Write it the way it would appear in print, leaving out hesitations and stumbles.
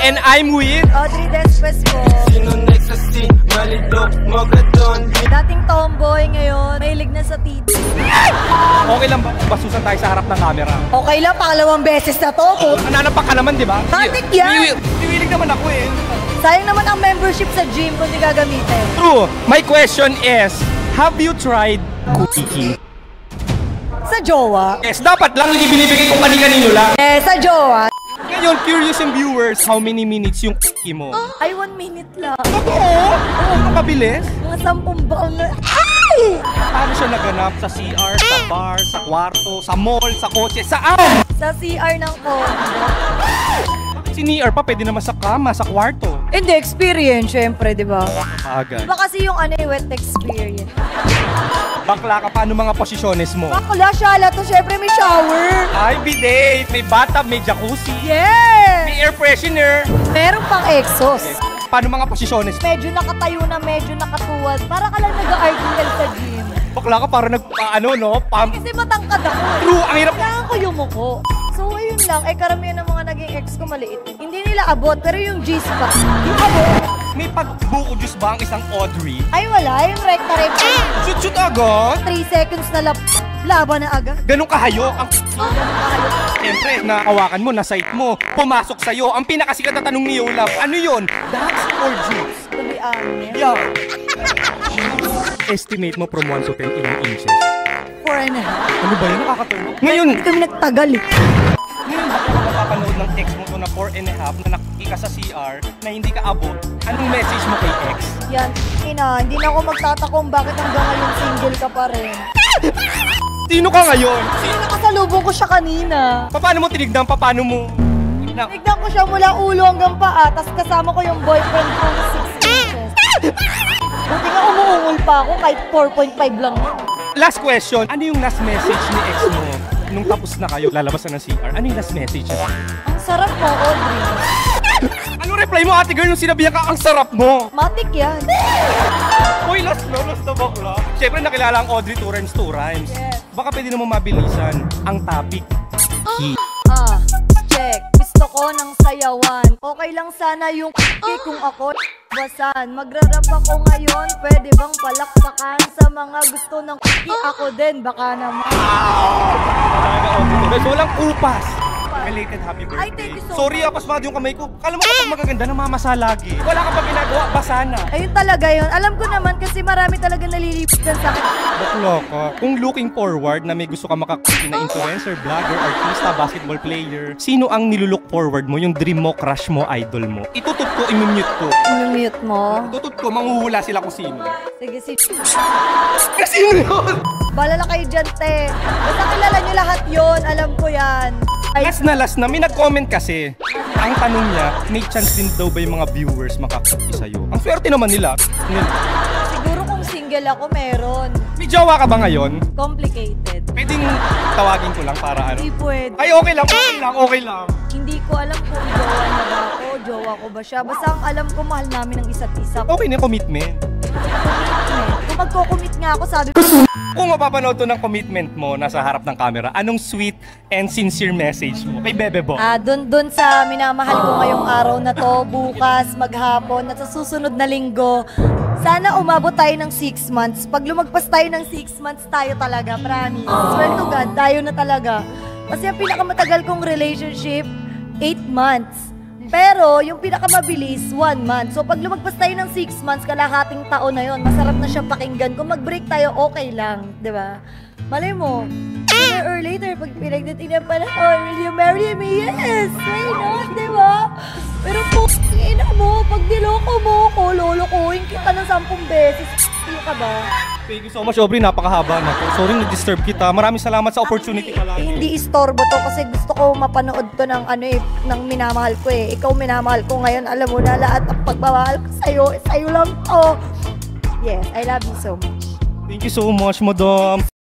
And I'm with Audrey Despes po. Sino next sa scene? Malidok mo ka doon. Dating tomboy ngayon, mahilig na sa TV. Okay lang ba basusan tayo sa harap ng camera? Okay lang, pangalawang beses na to. Nananapak ka naman, di ba? Matik yan! Piwilig naman ako eh. Sayang naman ang membership sa gym kung di gagamitin. True. My question is, have you tried cooking? Sa jowa? Yes, dapat lang hindi binibigay kung kani-kanino lang. Sa jowa. Ngayon, curious yung viewers, how many minutes yung mo? Ay, 1 minute lang. Oo? Oo, mabilis? Mga 10 baon na. Ay! Paano siya naganap? Sa CR, sa bar, sa kwarto, sa mall, sa kotse, saan? Sa CR ng condo. Si Nier pa, pwede naman sa kama, sa kwarto. Hindi, experience, syempre, di ba? Agad. Iba kasi yung wet experience. Bakla ka, paano mga posisyones mo? Bakla, shala to, syempre may shower. Ay, bidet! May bathtub, may jacuzzi. Yes! May air freshener. Meron pang exhaust. Paano mga posisyones? Medyo nakatayo na, medyo nakatuwad. Para ka lang nag-RDL sa gym. Bakla ka, para pump. Kasi matangkad ako. True, ang hirap. Kailangan ko yumuko. So, ayun lang. Karamihan ng mga naging ex ko maliit. Hindi nila abot, pero yung G-spot. Yung abot. May pagbuko juice ba ang isang Audrey? Ay, wala. Yung recta-recta. Shoot agad? 3 seconds na laban na agad. Ganun kahayok ang... Siyempre, nakawakan mo, na-sight mo, pumasok sa'yo. Ang pinakasikat na tanong ni Yolam, ano yun? Dax or juice? To be honest. Yeah. Estimate mo from 1 to 10 ilang inches? 4.5. Ano ba yun? Nakakatulog? Ngayon, Hindi kami nagtagal eh. ngayon baka mapapanood ng ex mo to na 4.5 na nakikita ka sa CR na hindi ka abot. Anong message mo kay ex? Yan, hindi na ako magtatakong bakit hanggang ngayon single ka pa rin. Sino ka ngayon? Nakasalubong ko siya kanina. Paano mo tinignan? Paano mo? Tignan ko siya mula ulo hanggang paa, tas kasama ko yung boyfriend ko 6 inches. Buti nga umuungol pa ako kahit 4.5 lang. Last question, ano yung last message ni ex mo? Nung tapos na kayo, lalabas na ng CR, ano yung last message niya? Ang sarap mo, Audrey. Anong reply mo, ate girl, nung sinabihan ka, ang sarap mo? Matik yan. Uy, last na bakla. Siyempre, nakilala ang Audrey 2 rhymes. Yes. Baka pwede naman mabilisan ang topic. Check. Gusto ko ng sayawan. Okay lang sana yung kung ako basan. Magrarap ako ngayon. Pwede bang palakpakan sa mga gusto ng ako din? Baka naman. Guys, walang upas. Belated happy birthday. Ay, thank you so Sorry, pasmado yung kamay ko. Kala mo kapag magaganda, namamasa lagi. Wala ka pa ginagawa, basa na. Ayun talaga yun. Alam ko naman kasi marami talaga nalilipitan sa akin. Bakla ka. Kung looking forward na may gusto ka makakuti na influencer, vlogger, artista, basketball player, sino ang nilulook forward mo, yung dream mo, crush mo, idol mo? Itutot ko, imumute ko. Mute mo. Itutot ko, manghuhula sila kung sino. Sige, Sino yun? Balala kayo dyan, te. Basta kilala nyo lahat yun. Alam ko yan. Ay, Last na, may nag-comment kasi. Ang tanong niya, may chance din daw ba yung mga viewers makakuti sa'yo? Ang swerte naman nila. siguro kung single ako, meron. May jowa ka ba ngayon? Complicated. Pwedeng tawagin ko lang para ano? Hindi pwede. Ay, okay lang. Hindi ko alam kung jowa na ba ako, jowa ko ba siya. Basta ang alam ko, mahal namin ang isa't isa. Okay na yung commitment. Kung magko-commit nga ako, sabi ko, Kung mapapanood to ng commitment mo nasa harap ng camera, anong sweet and sincere message mo kay Bebe Bo? dun sa minamahal ko ngayong araw na to, bukas, maghapon, at sa susunod na linggo, sana umabot tayo ng 6 months. Pag lumagpas tayo ng 6 months, tayo talaga, promise. Swear to God, tayo na talaga. Kasi ang pinakamatagal kong relationship, 8 months. Pero yung pinakamabilis, 1 month. So pag lumagpas tayo ng 6 months, kalahating taon na yon, masarap na siya pakinggan. Kung mag-break tayo, okay lang, di ba? Malay mo, sooner or later, pag pinagdating pa na, oh, will you marry me? Yes! Why not, di ba? Pero ina mo, pag niloko mo ko, lolokohin kita ng 10 beses. Sino ka ba? Thank you so much, Aubrey. Napakahaba na to. Sorry na-disturb kita. Maraming salamat sa opportunity ka lang. Hindi istorbo to kasi gusto ko mapanood to ng ng minamahal ko eh. Ikaw minamahal ko ngayon. Alam mo na lahat ng pagmamahal ko sa'yo. Sa'yo lang to. Yes, I love you so much. Thank you so much, madam.